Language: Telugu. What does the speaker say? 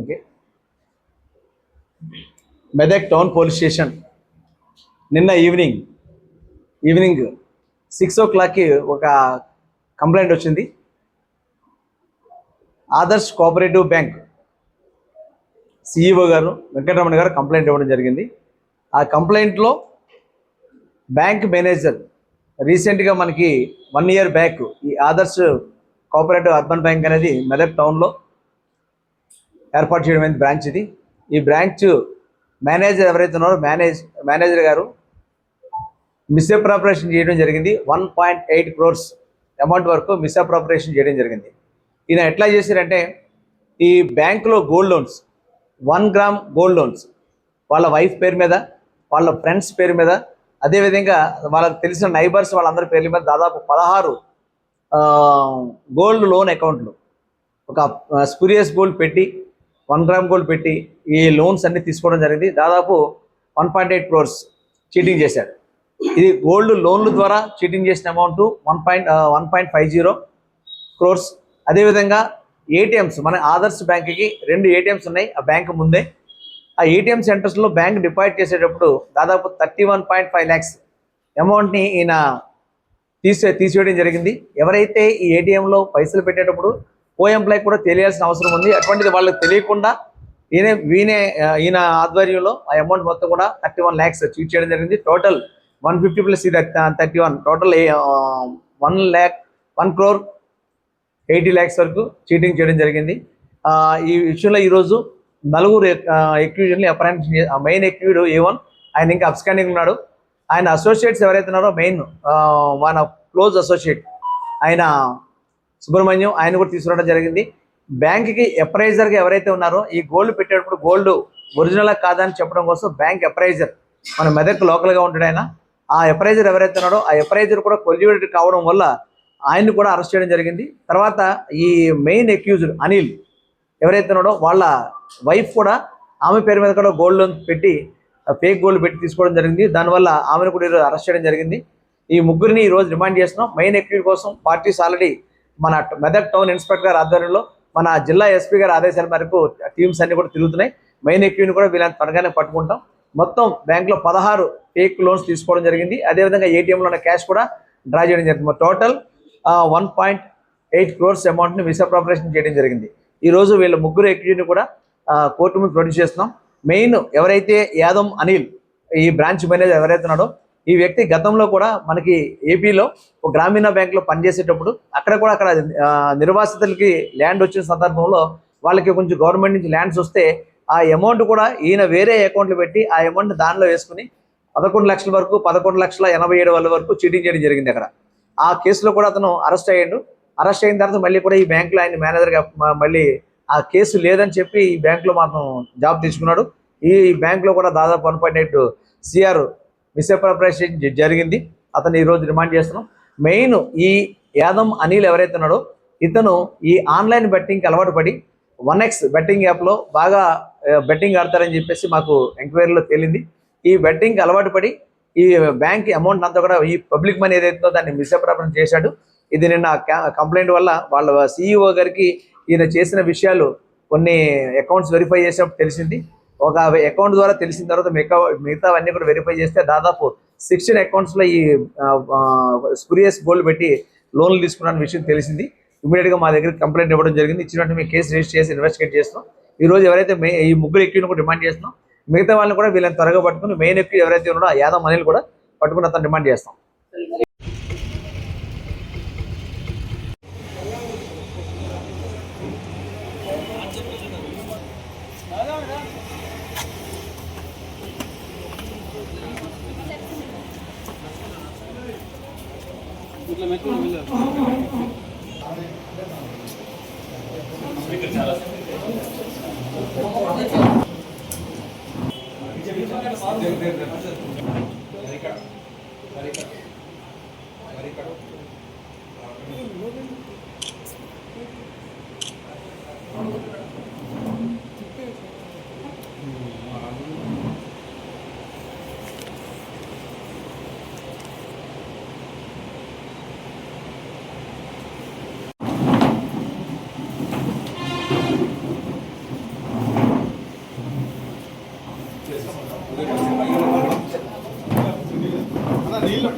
Okay. Medak town police station నిన్న ఈవినింగ్ 6 o'clockకి ఒక కంప్లైంట్ వచ్చింది. ఆదర్శ్ కోఆపరేటివ్ బ్యాంక్ సిఇఓ గారు వెంకటరమణ గారు కంప్లైంట్ ఇవ్వడం జరిగింది. ఆ కంప్లైంట్లో బ్యాంక్ మేనేజర్ రీసెంట్గా మనకి 1 year బ్యాక్ ఈ ఆదర్శ్ కోఆపరేటివ్ అర్బన్ బ్యాంక్ అనేది మెదక్ టౌన్లో ఏర్పాటు చేయడం బ్రాంచ్ ఇది. ఈ బ్రాంచ్ మేనేజర్ ఎవరైతే ఉన్నారో మేనేజర్ గారు మిస్అప్రాపరేషన్ చేయడం జరిగింది. 1.8 crores అమౌంట్ వరకు మిస్అప్రాపరేషన్ చేయడం జరిగింది. ఈయన ఎట్లా చేశారంటే ఈ బ్యాంకులో gold loans 1 gram gold loans వాళ్ళ వైఫ్ పేరు మీద, వాళ్ళ ఫ్రెండ్స్ పేరు మీద, అదేవిధంగా వాళ్ళకి తెలిసిన నైబర్స్ వాళ్ళందరి పేర్ల మీద దాదాపు 16 గోల్డ్ లోన్ అకౌంట్లు ఒక స్పూరియస్ గోల్డ్ పెట్టి 1 gram గోల్డ్ పెట్టి ఈ లోన్స్ అన్ని తీసుకోవడం జరిగింది. దాదాపు 1.8 crores చీటింగ్ చేశాడు. ఇది గోల్డ్ లోన్ల ద్వారా చీటింగ్ చేసిన అమౌంట్ 1.50 crores. అదేవిధంగా ఏటీఎంస్ మన ఆదర్శ్ బ్యాంక్కి 2 ATMs ఉన్నాయి ఆ బ్యాంక్ ముందే. ఆ ఏటీఎం సెంటర్స్లో బ్యాంక్ డిపాజిట్ చేసేటప్పుడు దాదాపు 31.5 lakhs అమౌంట్ని ఈయన తీసివేయడం జరిగింది. ఎవరైతే ఈ ఏటీఎంలో పైసలు పెట్టేటప్పుడు ఎంప్లాయ్ కూడా తెలియాల్సిన అవసరం ఉంది. అటువంటిది వాళ్ళకి తెలియకుండా ఈయన ఆధ్వర్యంలో ఆ అమౌంట్ మొత్తం కూడా 31 lakhs చీట్ చేయడం జరిగింది. Total 150 plus 31 total 1 crore 80 lakhs వరకు చీటింగ్ చేయడం జరిగింది. ఈ విషయంలో ఈరోజు 4 ఎక్యూజన్లు అప్రహెండ్, మెయిన్ ఎక్యూడ్ A1 ఆయన ఇంకా అబ్స్కాండింగ్ ఉన్నాడు. ఆయన అసోసియేట్స్ ఎవరైతే ఉన్నారో మెయిన్ మన క్లోజ్ అసోసియేట్ ఆయన సుబ్రహ్మణ్యం ఆయన కూడా తీసుకురావడం జరిగింది. బ్యాంక్కి అప్రైజర్గా ఎవరైతే ఉన్నారో ఈ గోల్డ్ పెట్టేటప్పుడు గోల్డ్ ఒరిజినల్ కాదని చెప్పడం కోసం బ్యాంక్ అప్రైజర్ మన మెదక్ లోకల్గా ఉంటాడు ఆయన. ఆ అప్రైజర్ ఎవరైతే ఉన్నాడో ఆ అప్రైజర్ కూడా కొల్యూటెడ్ కావడం వల్ల ఆయన్ని కూడా అరెస్ట్ చేయడం జరిగింది. తర్వాత ఈ మెయిన్ అక్యూజ్డ్ అనిల్ ఎవరైతే ఉన్నాడో వాళ్ళ వైఫ్ కూడా ఆమె పేరు మీద కూడా గోల్డ్ లోన్ పెట్టి ఫేక్ గోల్డ్ పెట్టి తీసుకోవడం జరిగింది. దానివల్ల ఆమెను కూడా ఈరోజు అరెస్ట్ చేయడం జరిగింది. ఈ ముగ్గురిని ఈరోజు రిమాండ్ చేస్తున్నాం. మెయిన్ అక్యూజ్ కోసం పార్టీస్ ఆల్రెడీ మన మెదక్ టౌన్ ఇన్స్పెక్టర్ గారి ఆధ్వర్యంలో మన జిల్లా ఎస్పీ గారి ఆదేశాల మేరకు టీమ్స్ అన్ని కూడా తిరుగుతున్నాయి. మెయిన్ అక్యూజ్ని కూడా వీళ్ళని త్వరగానే పట్టుకుంటాం. మొత్తం బ్యాంక్లో 16 ఫేక్ లోన్స్ తీసుకోవడం జరిగింది. అదేవిధంగా ఏటీఎంలో ఉన్న క్యాష్ కూడా డ్రా చేయడం జరిగింది. టోటల్ 1.8 crores అమౌంట్ని మిస్అప్రాపరేషన్ చేయడం జరిగింది. ఈరోజు వీళ్ళ ముగ్గురు ఎక్యూజ్ని కూడా కోర్టు ముందు ప్రొడ్యూస్ చేస్తున్నాం. మెయిన్ ఎవరైతే యాదవ్ అనిల్ ఈ బ్రాంచ్ మేనేజర్ ఎవరైతే ఉన్నాడో ఈ వ్యక్తి గతంలో కూడా మనకి ఏపీలో ఒక గ్రామీణ బ్యాంకులో పనిచేసేటప్పుడు అక్కడ నిర్వాసితులకి ల్యాండ్ వచ్చిన సందర్భంలో వాళ్ళకి కొంచెం గవర్నమెంట్ నుంచి ల్యాండ్స్ వస్తే ఆ అమౌంట్ కూడా ఈయన వేరే అకౌంట్లు పెట్టి ఆ అమౌంట్ దానిలో వేసుకుని 11 లక్షల వరకు 11,87,000 వరకు చీటింగ్ చేయడం జరిగింది. అక్కడ ఆ కేసులో కూడా అతను అరెస్ట్ అయ్యాడు. అరెస్ట్ అయిన తర్వాత మళ్ళీ కూడా ఈ బ్యాంకులో ఆయన మేనేజర్గా మళ్ళీ ఆ కేసు లేదని చెప్పి ఈ బ్యాంకులో మాత్రం జాబ్ తీసుకున్నాడు. ఈ బ్యాంకులో కూడా దాదాపు 1.8 crore మిస్అప్రాపరేషన్ జరిగింది. అతను ఈరోజు రిమాండ్ చేస్తున్నాం. మెయిన్ ఈ యాదవ్ అనిల్ ఎవరైతే ఉన్నాడో ఇతను ఈ ఆన్లైన్ బెట్టింగ్కి అలవాటు పడి 1x బెట్టింగ్ యాప్లో బాగా బెట్టింగ్ ఆడతారని చెప్పేసి మాకు ఎంక్వైరీలో తేలింది. ఈ బెట్టింగ్కి అలవాటు పడి ఈ బ్యాంక్ అమౌంట్ అంతా కూడా ఈ పబ్లిక్ మనీ ఏదైతుందో దాన్ని మిస్అప్రాపరేషన్ చేశాడు. ఇది నిన్న కంప్లైంట్ వల్ల వాళ్ళ సిఇఓ గారికి ఈయన చేసిన విషయాలు కొన్ని అకౌంట్స్ వెరిఫై చేసినప్పుడు తెలిసింది. ఒక అకౌంట్ ద్వారా తెలిసిన తర్వాత మిగతావన్నీ కూడా వెరిఫై చేస్తే దాదాపు 16 అకౌంట్స్లో ఈ స్పూరియస్ గోల్డ్ పెట్టి లోన్లు తీసుకున్న విషయం తెలిసింది. ఇమీడియట్గా మా దగ్గర కంప్లైంట్ ఇవ్వడం జరిగింది. ఇచ్చినట్టు మేము కేసు రిజిస్టర్ చేసి ఇన్వెస్టిగేట్ చేస్తున్నాం. ఈరోజు ఎవరైతే ఈ ముగ్గురు ఎక్యూని కూడా డిమాండ్ చేస్తున్నాం. మిగతా వాళ్ళని కూడా వీళ్ళని త్వరగా పట్టుకుని మెయిన్ ఎక్యూ ఎవరైతే ఉన్నాడో ఆ యాదవ్ అనిల్ కూడా పట్టుకుని అతను డిమాండ్ చేస్తాం. నీళ్ళు